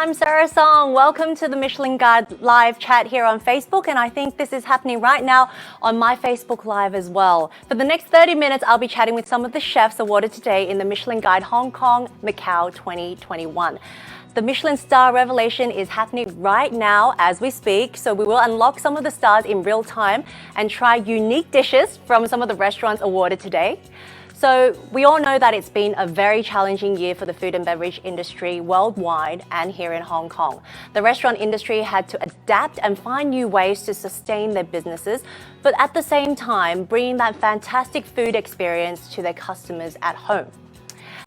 I'm Sarah Song. Welcome to the Michelin Guide live chat here on Facebook, and I think this is happening right now on my Facebook Live as well. For the next 30 minutes, I'll be chatting with some of the chefs awarded today in the Michelin Guide Hong Kong, Macau 2021. The Michelin star revelation is happening right now as we speak, so we will unlock some of the stars in real time and try unique dishes from some of the restaurants awarded today. So we all know that it's been a very challenging year for the food and beverage industry worldwide and here in Hong Kong. The restaurant industry had to adapt and find new ways to sustain their businesses, but at the same time, bringing that fantastic food experience to their customers at home.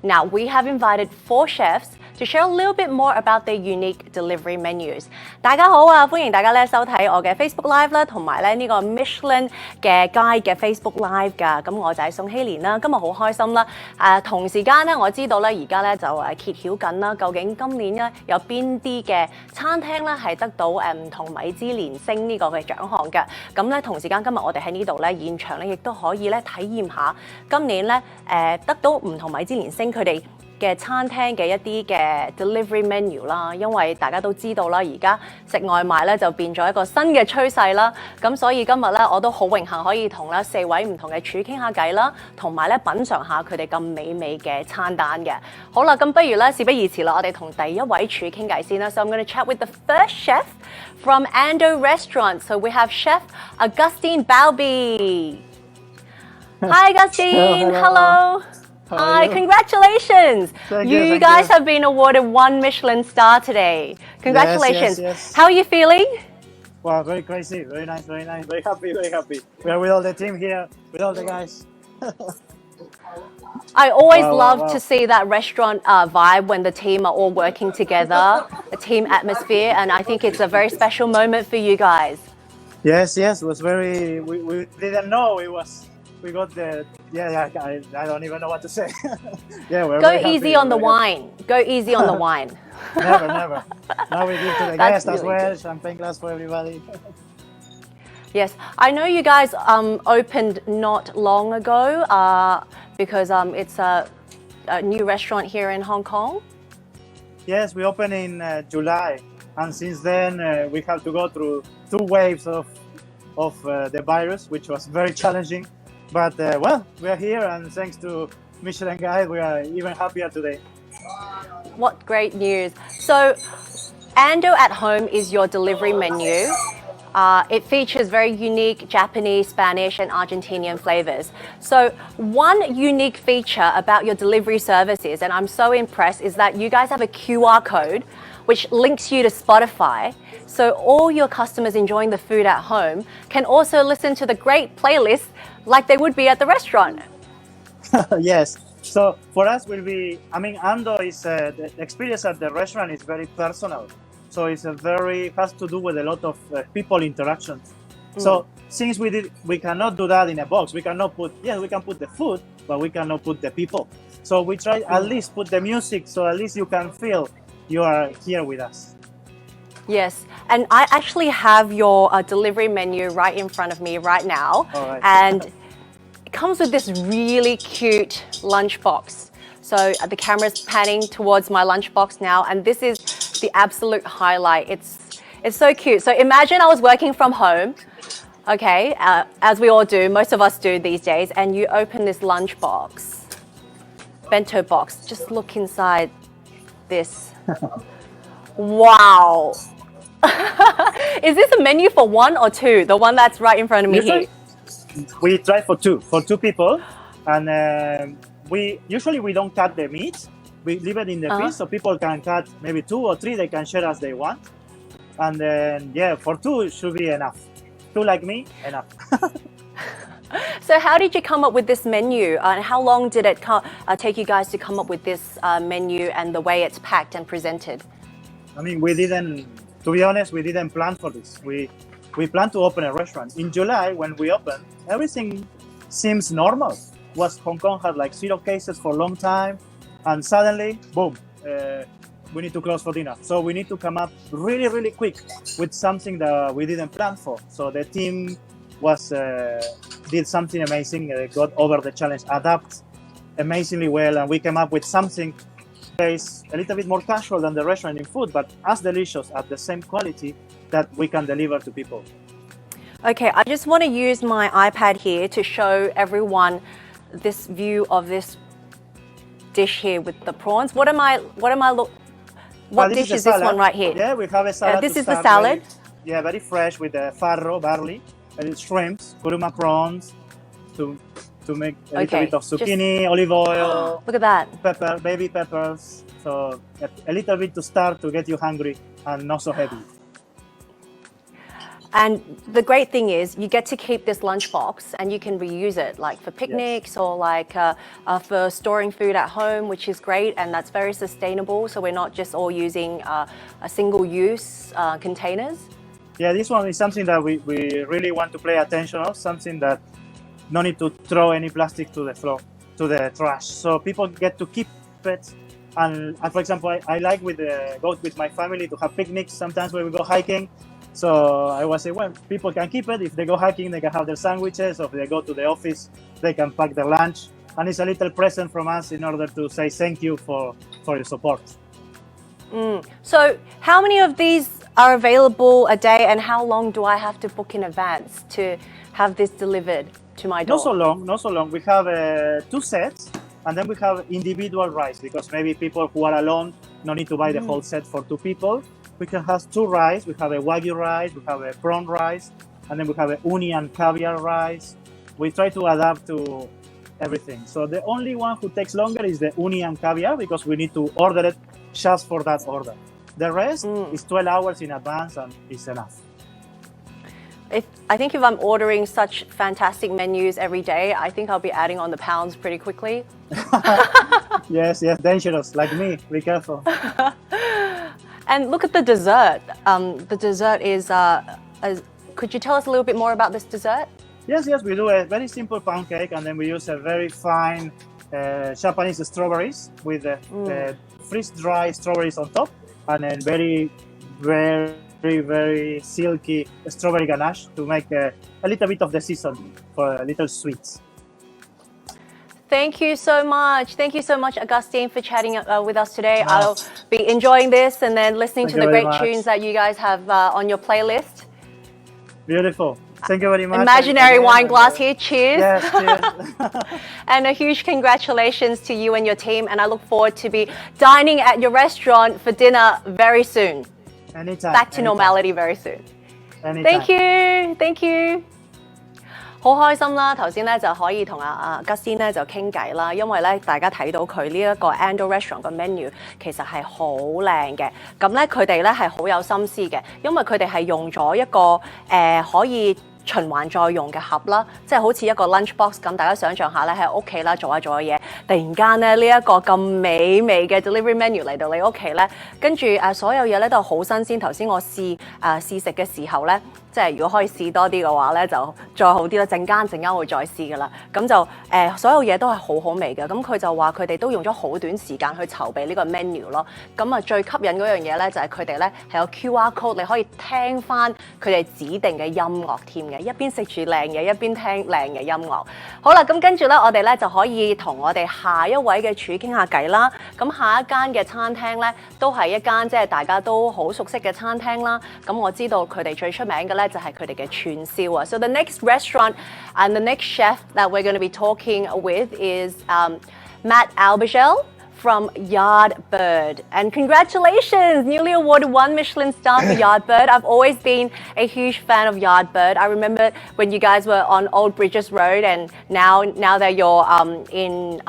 Now, we have invited 4 chefs to share a little bit more about their unique delivery menus. 大家好啊，歡迎大家咧收睇我嘅 Facebook Live 啦，同埋咧呢個 Michelin 嘅 Guide 嘅 Facebook Live 㗎。咁我就係宋希蓮啦，今日好開心啦。同時間咧，我知道咧而家咧就揭曉緊啦，究竟今年咧有邊啲嘅餐廳咧係得到唔同米芝蓮星呢個嘅獎項嘅。咁咧同時間今日我哋喺呢度咧現場咧亦都可以咧體驗下今年咧得到唔同米芝蓮星佢哋嘅餐廳嘅一啲嘅 delivery menu 啦，因為大家都知道啦，而家食外賣咧就變咗一個新嘅趨勢啦。咁所以今日咧我都好榮幸可以同咧4位唔同嘅廚傾下偈啦，同埋咧品嚐下佢哋咁美味嘅餐單嘅。好啦，咁不如咧事不宜遲啦，我哋同第一位廚傾偈先啦。So I'm going to chat with the first chef from Ando Restaurant. So we have Chef Augustine Balby. Hi Augustine. Hello. Hi, congratulations! You guys have been awarded 1 Michelin star today. Congratulations. Yes. How are you feeling? Wow, very crazy. Very nice, very nice. Very happy, very happy. We are with all the team here, with all the guys. I always love to see that restaurant vibe when the team are all working together, a team atmosphere, and I think it's a very special moment for you guys. Yes, it was very, we didn't know it was. We got the, I don't even know what to say. We're Go easy on the wine. Go easy on the wine. Never. Now we give to the guests really as well, champagne glass for everybody. Yes, I know you guys opened not long ago because it's a new restaurant here in Hong Kong. Yes, we opened in July, and since then we have to go through 2 waves of the virus, which was very challenging. But we are here, and thanks to Michelin Guide, we are even happier today. What great news. So, Ando at Home is your delivery menu. It features very unique Japanese, Spanish, and Argentinian flavors. So, one unique feature about your delivery services, and I'm so impressed, is that you guys have a QR code which links you to Spotify. So all your customers enjoying the food at home can also listen to the great playlist like they would be at the restaurant. Yes. So for us will be, Ando is, the experience at the restaurant is very personal. So it's has to do with a lot of people interactions. So since we cannot do that in a box, we cannot put, we can put the food, but we cannot put the people. So we try at least put the music, so at least you can feel you are here with us. Yes, and I actually have your delivery menu right in front of me right now. Right. And it comes with this really cute lunchbox. So the camera's panning towards my lunchbox now, and this is the absolute highlight. It's so cute. So imagine I was working from home, okay, as we all do, most of us do these days, and you open this lunchbox, bento box, just look inside this. Wow. Is this a menu for 1 or 2? The one that's right in front of me here. We try for 2 people, and we don't cut the meat. We leave it in the piece, so people can cut maybe 2 or 3. They can share as they want, and then for 2 it should be enough. 2 like me, enough. So how did you come up with this menu, and how long did it take you guys to come up with this menu and the way it's packed and presented? To be honest, we didn't plan for this. We planned to open a restaurant. In July, when we opened, everything seems normal. Hong Kong had like 0 cases for a long time, and suddenly, boom, we need to close for dinner. So we need to come up really, really quick with something that we didn't plan for. So the team did something amazing, got over the challenge, adapt amazingly well, and we came up with something place a little bit more casual than the restaurant in food, but as delicious at the same quality that we can deliver to people. Okay, I just want to use my iPad here to show everyone this view of this dish here with the prawns. What dish is this one right here? Yeah, we have a salad. This is the salad. Very fresh with the farro, barley, and shrimps, kuruma prawns, to make a little bit of zucchini, olive oil. Look at that. Baby peppers. So a little bit to start to get you hungry and not so heavy. And the great thing is you get to keep this lunchbox and you can reuse it like for picnics or like for storing food at home, which is great, and that's very sustainable. So we're not just all using a single-use containers. Yeah, this one is something that we really want to pay attention of, something that no need to throw any plastic to the floor, to the trash. So people get to keep it. And for example, I like go with my family to have picnics sometimes when we go hiking. So I was saying, well, people can keep it. If they go hiking, they can have their sandwiches, or if they go to the office, they can pack their lunch. And it's a little present from us in order to say thank you for your support. So how many of these are available a day, and how long do I have to book in advance to have this delivered to my door? Not so long. We have 2 sets, and then we have individual rice, because maybe people who are alone no need to buy the whole set for 2 people. We can have 2 rice. We have a wagyu rice, we have a prawn rice, and then we have a uni and caviar rice. We try to adapt to everything. So the only one who takes longer is the uni and caviar, because we need to order it just for that order. The rest is 12 hours in advance and is enough. I think if I'm ordering such fantastic menus every day, I think I'll be adding on the pounds pretty quickly. Yes, dangerous, like me. Be careful. And look at the dessert. The dessert is, could you tell us a little bit more about this dessert? Yes, we do a very simple pound cake, and then we use a very fine Japanese strawberries with freeze-dried strawberries on top, and then very, very, very silky strawberry ganache to make a little bit of the season for a little sweets. Thank you so much. Thank you so much, Augustine, for chatting with us today. I'll be enjoying this and then listening to the great tunes that you guys have on your playlist. Beautiful. Thank you very much. Imaginary wine glass here. Cheers. Yes, cheers. And a huge congratulations to you and your team. And I look forward to be dining at your restaurant for dinner very soon. Anytime. Back to normality very soon. Anytime. Thank you. Thank you. 好開心啦！頭先咧就可以同阿吉先咧就傾偈啦，因為咧大家睇到佢呢一個 Ando Restaurant 嘅 menu 其實係好靚嘅，咁咧佢哋咧係好有心思嘅，因為佢哋係用咗一個可以循環再用嘅盒啦，即係好似一個 lunch box 咁，大家想象下咧喺屋企啦做下嘢，突然間咧呢一個咁美味嘅 delivery menu 嚟到你屋企咧，跟住所有嘢咧都係好新鮮。頭先我試食嘅時候咧。即係如果可以試多啲嘅話咧，就再好啲啦。陣間會再試噶啦。咁就所有嘢都係好好味嘅。咁佢就話佢哋都用咗好短時間去籌備呢個 menu 咯。咁啊最吸引嗰樣嘢咧就係佢哋咧係有 QR code， 你可以聽翻佢哋指定嘅音樂添嘅，一邊食住靚嘢，一邊聽靚嘅音樂。好啦，咁跟住咧我哋咧就可以同我哋下一位嘅廚傾下偈啦。咁下一間嘅餐廳咧都係一間即係大家都好熟悉嘅餐廳啦。咁我知道佢哋最出名嘅。就係佢哋嘅串燒啊。So the next restaurant and the next chef that we're going to be talking with is Matt Albigel from Yardbird. And congratulations, newly awarded 1 Michelin star for Yardbird. I've always been a huge fan of Yardbird. I remember when you guys were on Old Bridges Road, and now that you're in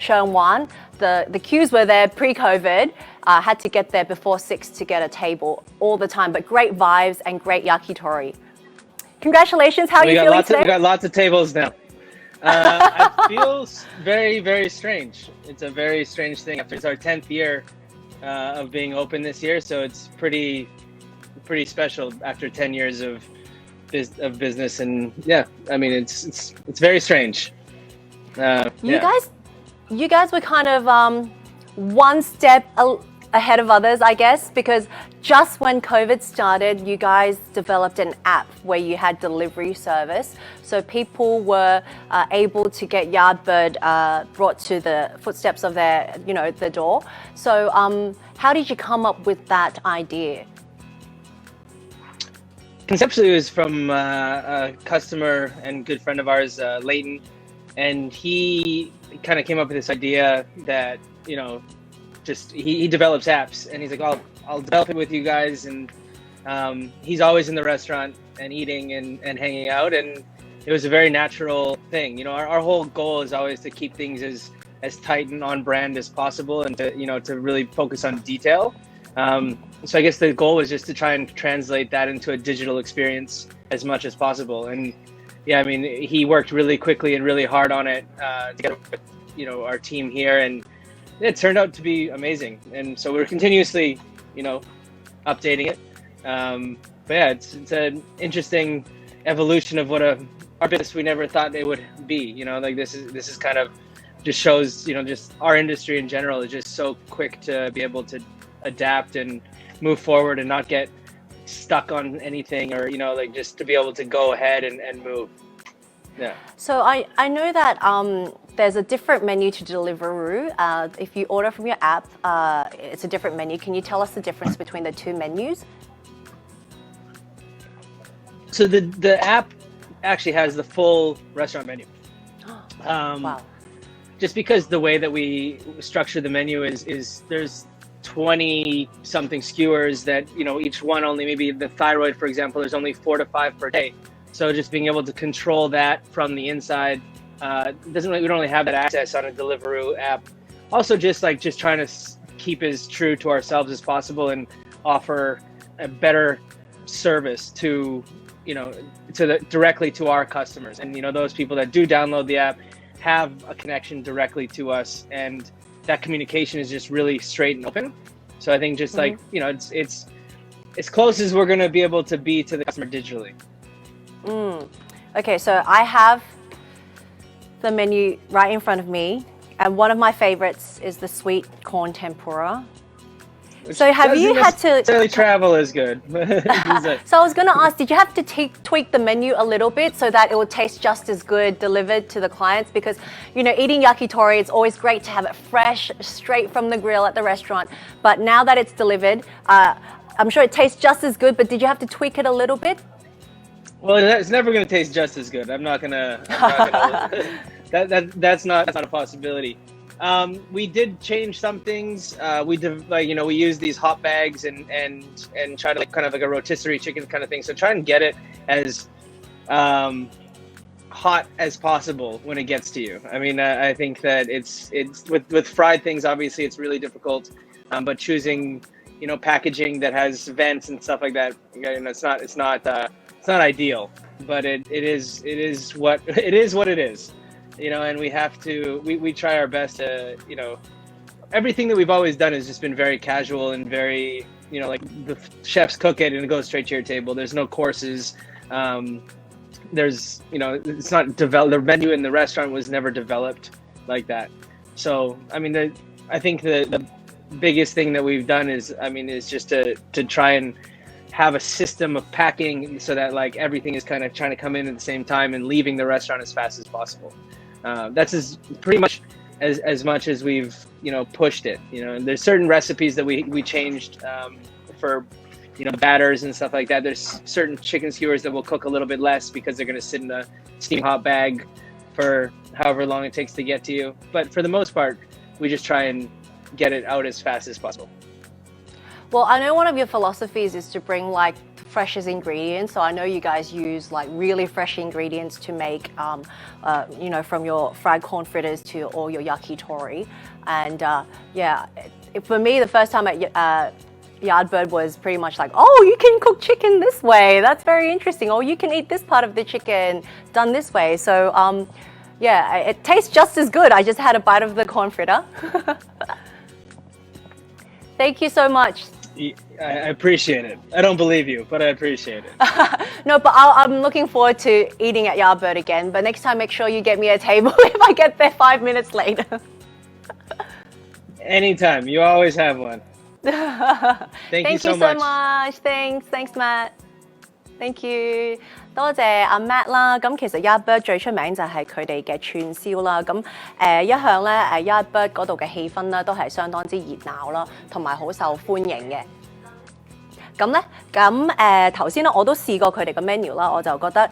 Sheung Wan, the queues were there pre-COVID. Had to get there before 6 to get a table all the time, but great vibes and great yakitori. Congratulations, how are you feeling today? We got lots of tables now. I feel very, very strange. It's a very strange thing. It's our 10th year of being open this year, so it's pretty special after 10 years of business. And yeah, I mean it's very strange. You guys were kind of one step ahead of others, I guess, because just when COVID started, you guys developed an app where you had delivery service. So people were able to get Yardbird brought to the footsteps of their, the door. So how did you come up with that idea? Conceptually, it was from a customer and good friend of ours, Leighton, and he kind of came up with this idea that, just he develops apps, and he's like, I'll develop it with you guys, and he's always in the restaurant and eating and hanging out, and it was a very natural thing. Our whole goal is always to keep things as tight and on brand as possible, and to really focus on detail. So I guess the goal was just to try and translate that into a digital experience as much as possible. And yeah, I mean, he worked really quickly and really hard on it together with our team here, and it turned out to be amazing. And so we're continuously updating it. But yeah, it's an interesting evolution of what our business we never thought it would be. Like this is kind of just shows just our industry in general is just so quick to be able to adapt and move forward and not get stuck on anything, or like just to be able to go ahead and move. Yeah. So I know that there's a different menu to Deliveroo. If you order from your app, it's a different menu. Can you tell us the difference between the two menus? So the app actually has the full restaurant menu. Wow. Just because the way that we structure the menu is there's 20 something skewers that each one only, maybe the thyroid, for example, there's only 4 to 5 per day. So just being able to control that from the inside we don't really have that access on a Deliveroo app. Also, just trying to keep as true to ourselves as possible and offer a better service to directly to our customers, and those people that do download the app have a connection directly to us, and that communication is just really straight and open. So I think just it's as close as we're going to be able to be to the customer digitally. Okay, so I have the menu right in front of me, and one of my favorites is the sweet corn tempura. So have you had to necessarily travel as good? So I was going to ask, did you have to tweak the menu a little bit so that it would taste just as good delivered to the clients? Because eating yakitori, it's always great to have it fresh, straight from the grill at the restaurant. But now that it's delivered, I'm sure it tastes just as good. But did you have to tweak it a little bit? Well, it's never going to taste just as good. I'm not gonna that's not a possibility. We did change some things. We use these hot bags and try to kind of like a rotisserie chicken kind of thing. So try and get it as hot as possible when it gets to you. I mean, I think that it's with fried things, obviously it's really difficult. But choosing, packaging that has vents and stuff like that, it's not ideal. But it is what it is. And we have to, we try our best to, everything that we've always done has just been very casual and very, like the chefs cook it and it goes straight to your table. There's no courses. There's, it's not developed. The menu in the restaurant was never developed like that. So, I mean, I think the biggest thing that we've done is just to try and have a system of packing so that like everything is kind of trying to come in at the same time and leaving the restaurant as fast as possible. That's pretty much as much as we've pushed it. And there's certain recipes that we changed for batters and stuff like that. There's certain chicken skewers that will cook a little bit less because they're going to sit in a steam hot bag for however long it takes to get to you. But for the most part, we just try and get it out as fast as possible. Well, I know one of your philosophies is to bring like freshest ingredients. So I know you guys use like really fresh ingredients to make, from your fried corn fritters to all your yakitori. And for me, the first time at Yardbird was pretty much like, oh, you can cook chicken this way. That's very interesting. Or you can eat this part of the chicken done this way. So it tastes just as good. I just had a bite of the corn fritter. Thank you so much. I appreciate it. I don't believe you, but I appreciate it. No, but I'm looking forward to eating at Yardbird again. But next time, make sure you get me a table if I get there 5 minutes later. Anytime. You always have one. Thank you Thank you so so much. much. Thanks Matt. Thank you，多謝阿 Matt 啦。咁其實 Yardbird 最出名就係佢哋嘅串燒啦。咁一向咧Yardbird 嗰度嘅氣氛咧都係相當之熱鬧啦，同埋好受歡迎嘅。咁咧，頭先咧我都試過佢哋嘅 menu 啦，我就覺得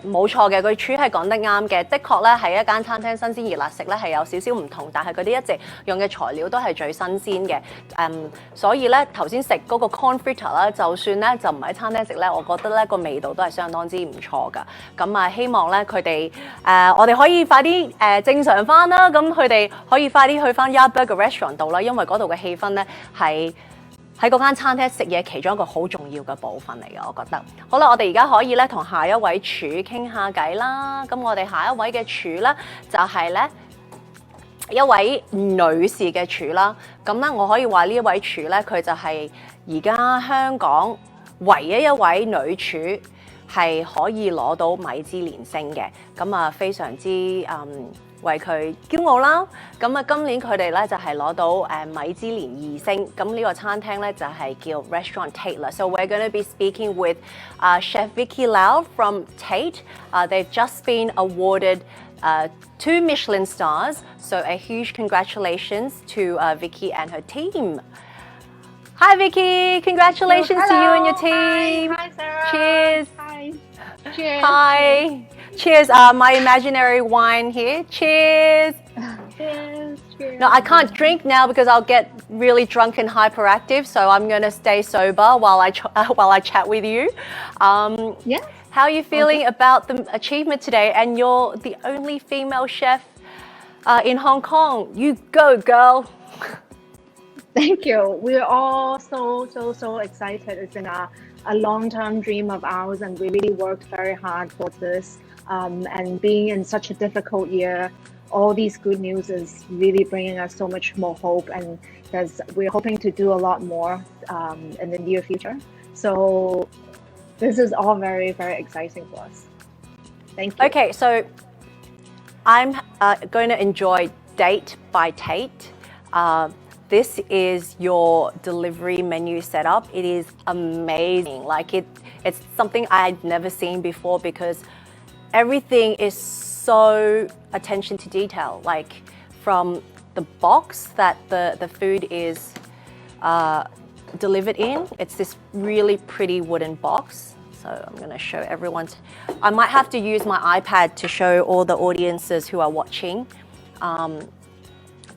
冇錯嘅，佢廚係講得啱嘅，的確咧係一間餐廳新鮮熱辣食咧係有少少唔同，但係佢哋一直用嘅材料都係最新鮮嘅，所以咧頭先食嗰個 corn fritter 啦，就算咧就唔喺餐廳食咧，我覺得咧個味道都係相當之唔錯㗎。咁啊，希望咧佢哋我哋可以快啲正常翻啦，咁佢哋可以快啲去翻 Yardbird 嘅 restaurant 度啦，因為嗰度嘅氣氛咧係喺嗰間餐廳食嘢其中一個好重要嘅部分嚟嘅，我覺得。好啦，我哋而家可以咧同下一位廚傾下偈啦。咁我哋下一位嘅廚咧就係咧一位女士嘅廚啦。咁咧我可以話呢一位廚咧，佢就係而家香港唯一一位女廚係可以攞到米芝蓮星嘅。咁啊，非常之為佢驕傲啦！咁啊，今年佢哋咧就係攞到米芝蓮2星，咁呢個餐廳咧就係叫 Restaurant Tate 啦。So we're going to be speaking with Chef Vicky Lau from Tate. They've just been awarded 2 Michelin stars. So a huge congratulations to Vicky and her team. Hi Vicky, congratulations to you and your team. Hi Sarah. Cheers. Hi. Cheers. Hi. Cheers, my imaginary wine here. Cheers. Cheers. Cheers. No, I can't drink now because I'll get really drunk and hyperactive. So I'm going to stay sober while I chat with you. Yeah. How are you feeling about the achievement today? And you're the only female chef in Hong Kong. You go, girl. Thank you. We're all so excited. It's been a long-term dream of ours, and we really worked very hard for this. And being in such a difficult year, all these good news is really bringing us so much more hope, and we're hoping to do a lot more in the near future. So this is all very exciting for us. Thank you. Okay, so I'm going to enjoy Date by Tate. This is your delivery menu setup. It is amazing. Like it's something I'd never seen before because everything is so attention to detail. Like from the box that the food is delivered in, it's this really pretty wooden box. So I'm going to show everyone. I might have to use my iPad to show all the audiences who are watching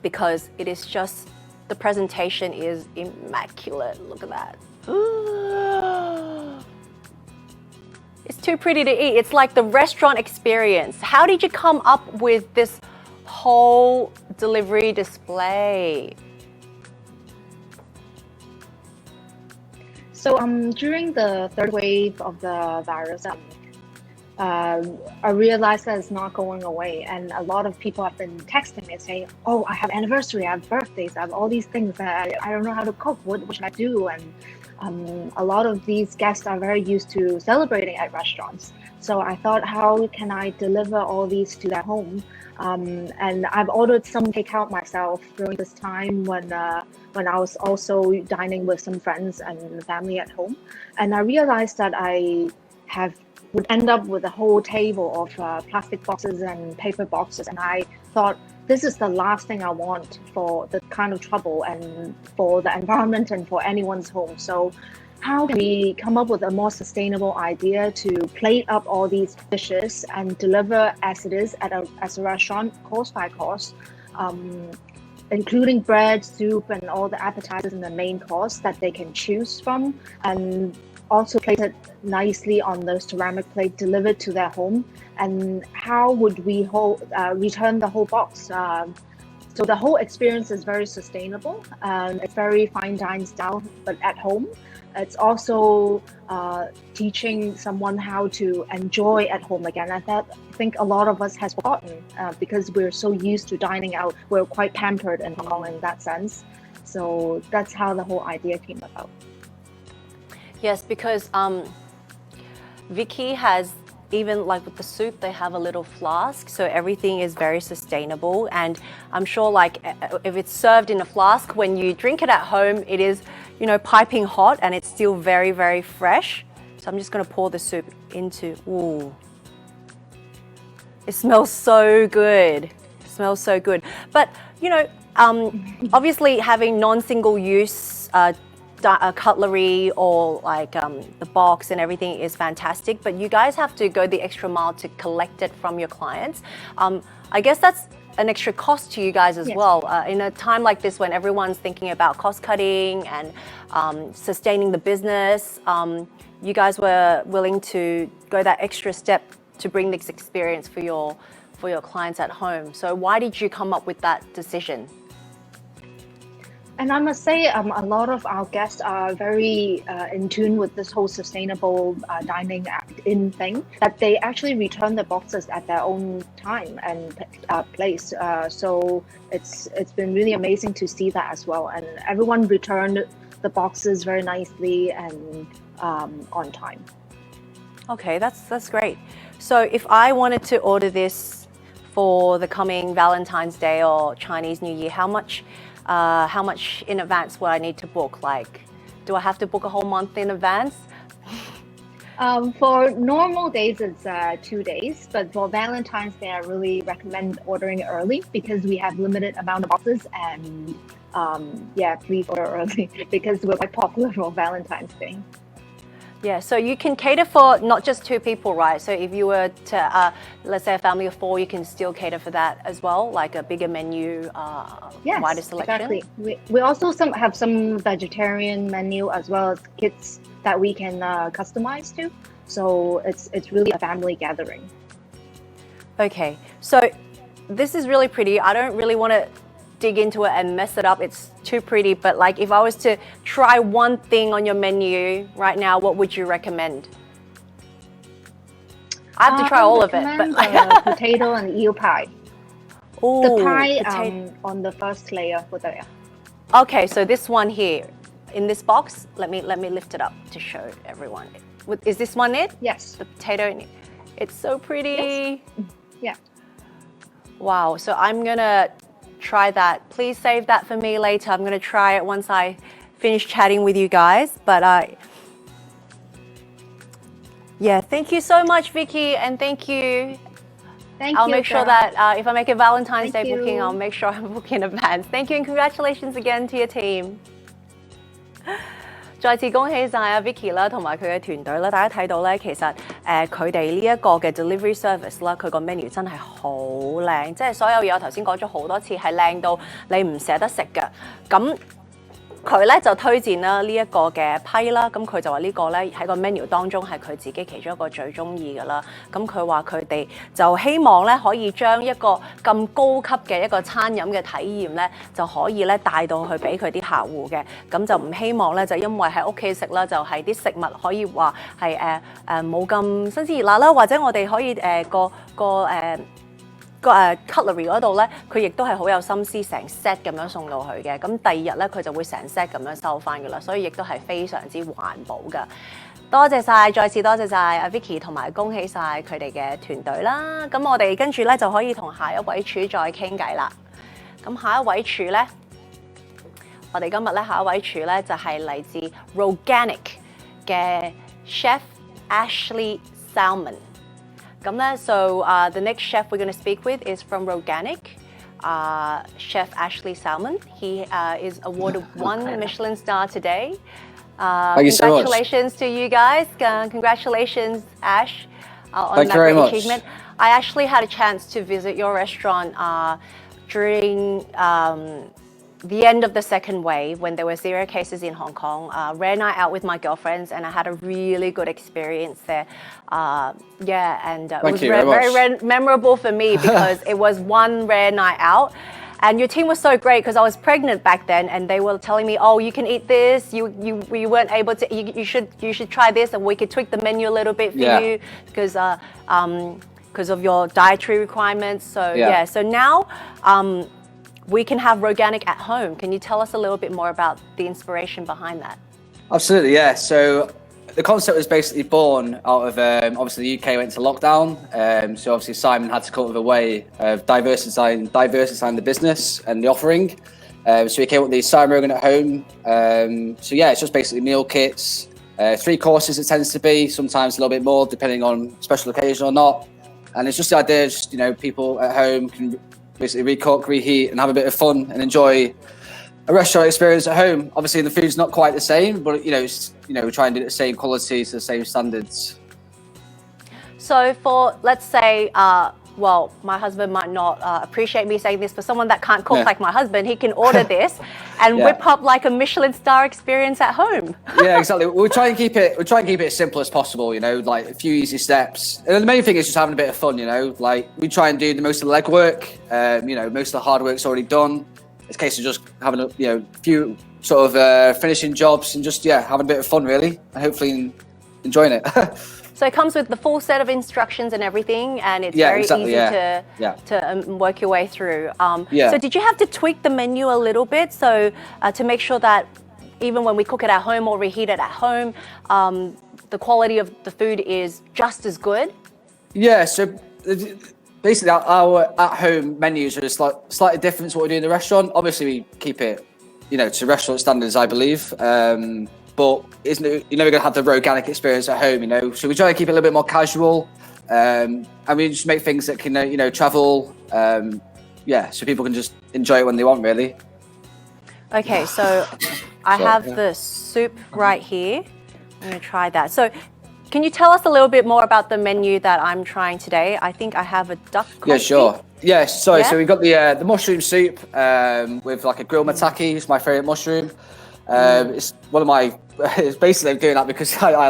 because it is just, the presentation is immaculate. Look at that. It's too pretty to eat. It's like the restaurant experience. How did you come up with this whole delivery display? So during the third wave of the virus, I realized that it's not going away, and a lot of people have been texting me saying, "Oh, I have anniversary, I have birthdays, I have all these things that I don't know how to cook. What should I do?" And a lot of these guests are very used to celebrating at restaurants. So I thought, how can I deliver all these to their home? And I've ordered some takeout myself during this time when I was also dining with some friends and family at home, and I realized that I would end up with a whole table of plastic boxes and paper boxes, and I thought, this is the last thing I want for the kind of trouble and for the environment and for anyone's home. So how can we come up with a more sustainable idea to plate up all these dishes and deliver as it is as a restaurant, course by course, including bread, soup, and all the appetizers in the main course that they can choose from, and also plated nicely on the ceramic plate delivered to their home. And how would we return the whole box? So the whole experience is very sustainable. It's very fine dine style, but at home. It's also teaching someone how to enjoy at home again. I think a lot of us has forgotten because we're so used to dining out. We're quite pampered in Hong Kong in that sense. So that's how the whole idea came about. Yes, because Vicky has, even like with the soup, they have a little flask, so everything is very sustainable. And I'm sure like if it's served in a flask, when you drink it at home, it is you know, piping hot and it's still very, very fresh. So I'm just going to pour the soup into, ooh. It smells so good. It smells so good. But, you know, obviously having non-single use cutlery or like the box and everything is fantastic, but you guys have to go the extra mile to collect it from your clients. I guess that's an extra cost to you guys as well. In a time like this when everyone's thinking about cost cutting and sustaining the business, you guys were willing to go that extra step to bring this experience for your clients at home. So why did you come up with that decision? And I must say, a lot of our guests are very in tune with this whole sustainable dining in thing, that they actually return the boxes at their own time and place. So it's been really amazing to see that as well. And everyone returned the boxes very nicely and on time. Okay, that's great. So if I wanted to order this for the coming Valentine's Day or Chinese New Year, how much in advance will I need to book? Like, do I have to book a whole month in advance? For normal days, it's 2 days, but for Valentine's Day, I really recommend ordering early because we have limited amount of boxes and please order early because we're quite popular for Valentine's Day. Yeah, so you can cater for not just 2 people, right? So if you were to, let's say a family of 4, you can still cater for that as well, like a bigger menu, wider selection. Exactly. We also have some vegetarian menu as well as kits that we can customize to. So it's really a family gathering. Okay, so this is really pretty. I don't really want to dig into it and mess it up. It's too pretty, but like if I was to try one thing on your menu right now, what would you recommend? I have to try all of it, but potato and eel pie. Ooh, the pie on the first layer for the. Okay, so this one here in this box, let me lift it up to show everyone. Is this one it? Yes. The potato. It's so pretty. Yes. Yeah. Wow. So I'm gonna try that. Please save that for me later. I'm gonna try it once I finish chatting with you guys. But yeah, thank you so much, Vicky, and thank you. I'll make sure that if I make a Valentine's Day booking, I'll make sure I book in advance. Thank you and congratulations again to your team. 再次恭喜晒阿 Vicky 啦，同埋佢嘅團隊啦。大家睇到咧，其實佢哋呢一個嘅 delivery service 啦，佢個 menu 真係好靚，即係所有嘢我頭先講咗好多次，係靚到你唔捨得食嘅。咁佢咧就推薦啦呢一個嘅批啦，咁佢就話呢個咧喺個 menu 當中係佢自己其中一個最中意嘅啦。咁佢話佢哋就希望咧可以將一個咁高級嘅一個餐飲嘅體驗咧，就可以咧帶到去俾佢啲客戶嘅。咁就唔希望咧就因為喺屋企食啦，就係啲食物可以話係冇咁新鮮熱辣啦，或者我哋可以cutlery 嗰度咧，佢亦都係好有心思，成 set 咁樣送到去嘅。咁第二日咧，佢就會成 set 咁樣收翻噶啦，所以亦都係非常之環保噶。多謝晒，再次多謝晒阿 Vicky 同埋恭喜晒佢哋嘅團隊啦。咁我哋跟住咧就可以同下一位廚再傾偈啦。咁下一位廚咧，我哋今日咧下一位廚咧就係嚟自 Organic 嘅 Chef Ashley Salmon。So the next chef we're going to speak with is from Organic, Chef Ashley Salmon. He is awarded 1 Michelin star today. Thank you so much. Congratulations to you guys. Congratulations, Ash, on Thank that you very great much. achievement. I actually had a chance to visit your restaurant during the end of the second wave when there were 0 cases in Hong Kong. Rare night out with my girlfriends and I had a really good experience there. It was very memorable for me because it was one rare night out. And your team was so great because I was pregnant back then and they were telling me, oh, you can eat this, you weren't able to, you should try this and we could tweak the menu a little bit for you because of your dietary requirements. So now we can have Organic at home. Can you tell us a little bit more about the inspiration behind that? Absolutely, yeah. So the concept was basically born out of, obviously the UK went to lockdown. So obviously Simon had to come up with a way of diversifying the business and the offering. So we came up with the salmon at home. So yeah, it's just basically meal kits. 3 courses it tends to be, sometimes a little bit more depending on special occasion or not. And it's just the idea, just, you know, people at home can basically recook, reheat, and have a bit of fun and enjoy a restaurant experience at home. Obviously, the food's not quite the same, but we try and do the same quality to the same standards. So for, let's say, well, my husband might not appreciate me saying this, for someone that can't cook like my husband, he can order this and whip up like a Michelin star experience at home. Yeah, exactly. We try and keep it as simple as possible, you know, like a few easy steps. And the main thing is just having a bit of fun, you know, like we try and do the most of the legwork, you know, most of the hard work's already done. It's a case of just having a few sort of finishing jobs and just, having a bit of fun really, and hopefully enjoying it. So it comes with the full set of instructions and everything, and it's very easy to work your way through. So did you have to tweak the menu a little bit to make sure that even when we cook it at home or reheat it at home, the quality of the food is just as good? Yeah, so basically our at-home menus are slightly different to what we do in the restaurant. Obviously we keep it, you know, to restaurant standards, I believe. But you're never going to have the organic experience at home, you know. So we try to keep it a little bit more casual, and we just make things that can, travel, so people can just enjoy it when they want, really. Okay, so I have the soup right here. I'm going to try that. So can you tell us a little bit more about the menu that I'm trying today? I think I have a duck confit. Yeah, sure. Yeah, sorry. So we've got the mushroom soup with like a grilled maitake. It's my favourite mushroom. It's one of my. It's basically I'm doing that because I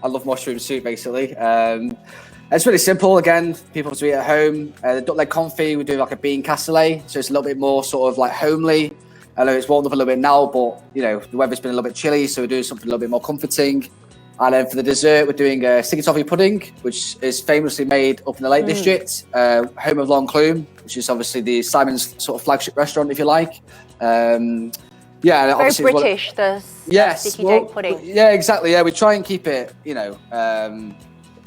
love mushroom soup basically. It's really simple. Again, people to eat at home. The duck leg confit, we do like a bean cassoulet, so it's a little bit more sort of like homely. I know it's warmed up a little bit now, but you know the weather's been a little bit chilly, so we're doing something a little bit more comforting. And then for the dessert, we're doing sticky toffee pudding, which is famously made up in the Lake District, home of Long Clume, which is obviously the Simon's sort of flagship restaurant, if you like. Very British, the sticky date pudding. Yeah, exactly. Yeah, we try and keep it, you know,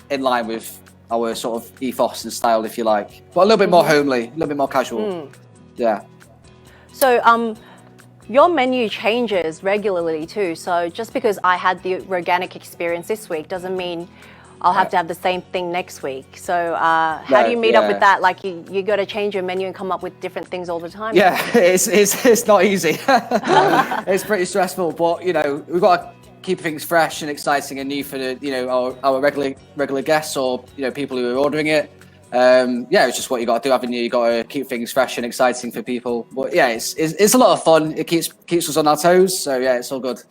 in line with our sort of ethos and style, if you like, but a little bit more homely, a little bit more casual. Yeah. So, your menu changes regularly too. So just because I had the organic experience this week doesn't mean I'll have to have the same thing next week. So how do you meet up with that? Like you got to change your menu and come up with different things all the time. Yeah, it's not easy. It's pretty stressful, but you know we've got to keep things fresh and exciting and new for the our regular guests or people who are ordering it. It's just what you got to do, haven't you? You got to keep things fresh and exciting for people. But yeah, it's a lot of fun. It keeps us on our toes. So yeah, it's all good.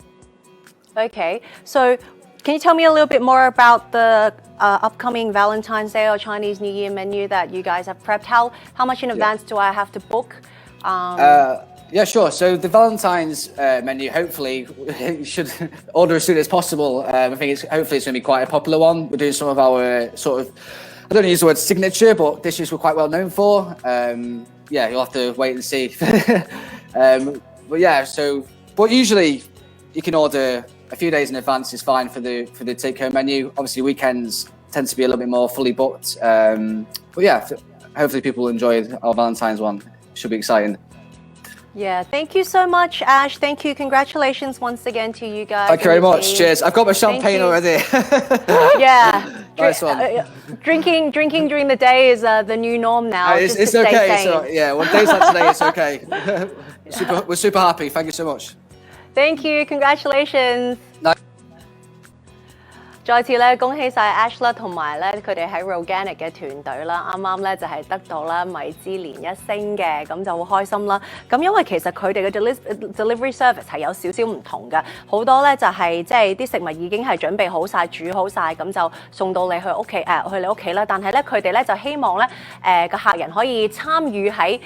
Okay, so can you tell me a little bit more about the upcoming Valentine's Day or Chinese New Year menu that you guys have prepped? How much in advance do I have to book? Yeah, sure. So the Valentine's menu, hopefully, you should order as soon as possible. I think hopefully it's going to be quite a popular one. We're doing some of our sort of, I don't use the word signature, but dishes we're quite well known for. You'll have to wait and see. But usually you can order a few days in advance is fine for the take-home menu. Obviously, weekends tend to be a little bit more fully booked. Hopefully people will enjoy our Valentine's one. Should be exciting. Yeah, thank you so much, Ash. Thank you. Congratulations once again to you guys. Thank you very much. Cheers. I've got my champagne already. Yeah. Nice one. Drinking during the day is the new norm now. It's okay. So, when days like today, it's okay. We're super happy. Thank you so much. Thank you. Congratulations. 再次咧，恭喜晒 Ash 啦，同埋咧佢哋喺 Organic 嘅團隊啦，啱啱咧就係得到啦米芝蓮1星嘅，咁就好開心啦。咁因為其實佢哋嘅 delivery service 係有少少唔同嘅，好多咧就係即係啲食物已經係準備好晒、煮好晒，咁就送到你去屋企去你屋企啦。但係咧佢哋咧就希望咧個客人可以參與喺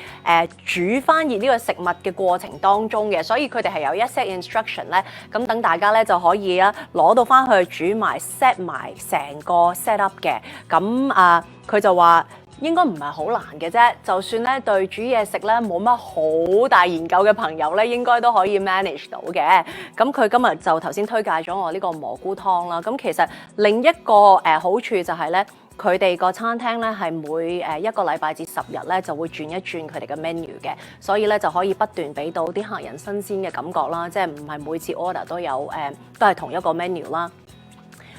煮翻熱呢個食物嘅過程當中嘅，所以佢哋係有一 set instruction 咧，咁等大家咧就可以攞到翻去煮埋。set 埋成個 set up 嘅，咁佢就話應該唔係好難嘅啫，就算咧對煮嘢食咧冇乜好大研究嘅朋友咧，應該都可以 manage 到嘅。咁佢今日就頭先推介咗我呢個蘑菇湯啦，咁其實另一個好處就係咧。佢哋個餐廳咧係每一個禮拜至10日咧就會轉一轉佢哋嘅 menu 嘅，所以咧就可以不斷俾到啲客人新鮮嘅感覺啦，即係唔係每次 order 都有都係同一個 menu 啦。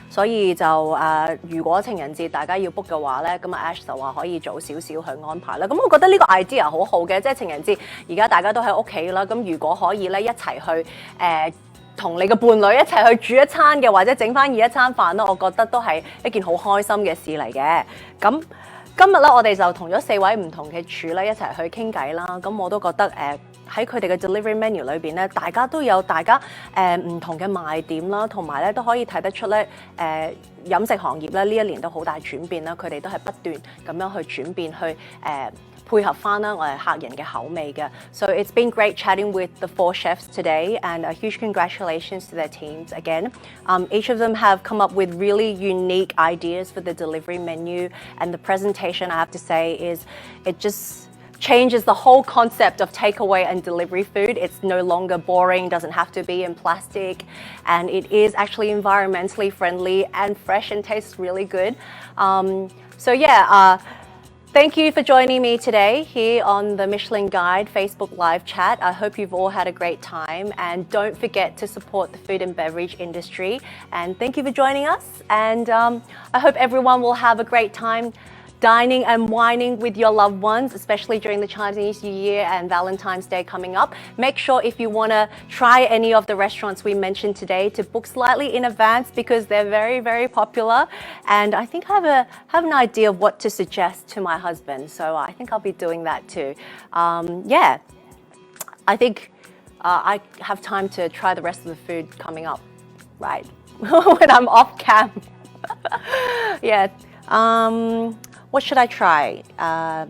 所以就如果情人節大家要 book 嘅話咧，咁Ash 就話可以早少少去安排啦。咁我覺得呢個 idea 好好嘅，即係情人節而家大家都喺屋企啦，咁如果可以咧一齊去同你嘅伴侶一齊去煮一餐嘅，或者整翻一餐飯啦，我覺得都係一件好開心嘅事嚟嘅。咁今日咧，我哋就同咗4位唔同嘅廚咧一齊去傾偈啦。咁我都覺得喺佢哋嘅 delivery menu 裏邊咧，大家都有大家唔同嘅賣點啦，同埋咧都可以睇得出咧飲食行業咧呢一年都好大轉變啦。佢哋都係不斷咁樣去轉變去配合翻啦我哋客人嘅口味嘅。So it's been great chatting with the 4 chefs today, and a huge congratulations to their teams again. Each of them have come up with really unique ideas for the delivery menu, and the presentation, I have to say, it just changes the whole concept of takeaway and delivery food. It's no longer boring, doesn't have to be in plastic, and it is actually environmentally friendly and fresh and tastes really good. Thank you for joining me today here on the Michelin Guide Facebook live chat. I hope you've all had a great time, and don't forget to support the food and beverage industry. And thank you for joining us, and I hope everyone will have a great time dining and wining with your loved ones, especially during the Chinese New Year and Valentine's Day coming up. Make sure if you want to try any of the restaurants we mentioned today to book slightly in advance, because they're very, very popular. And I think I have an idea of what to suggest to my husband, so I think I'll be doing that too. I think I have time to try the rest of the food coming up, right? When I'm off cam. What should I try? I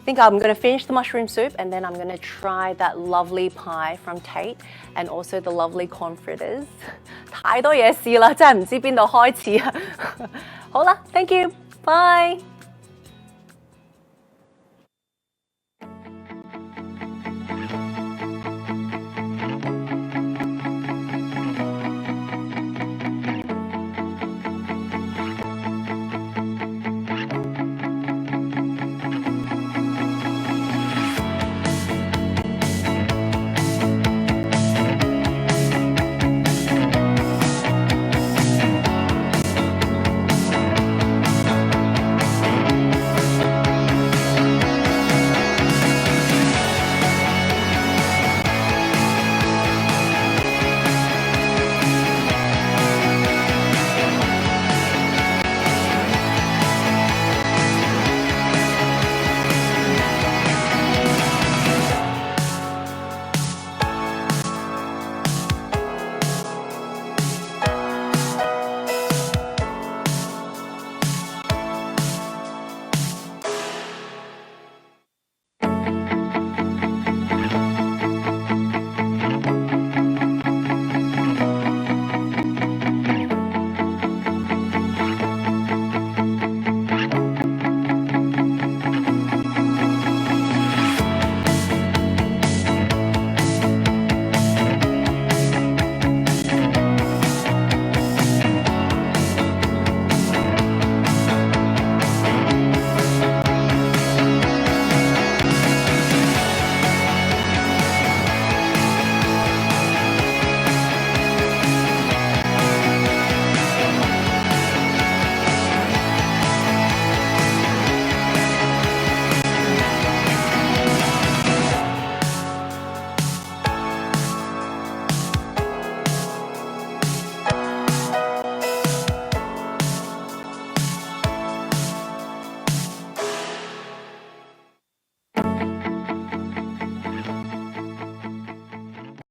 think I'm going to finish the mushroom soup, and then I'm going to try that lovely pie from Tate, and also the lovely corn fritters. 太多嘢試啦，真係唔知邊度開始啊！好啦，thank you，bye。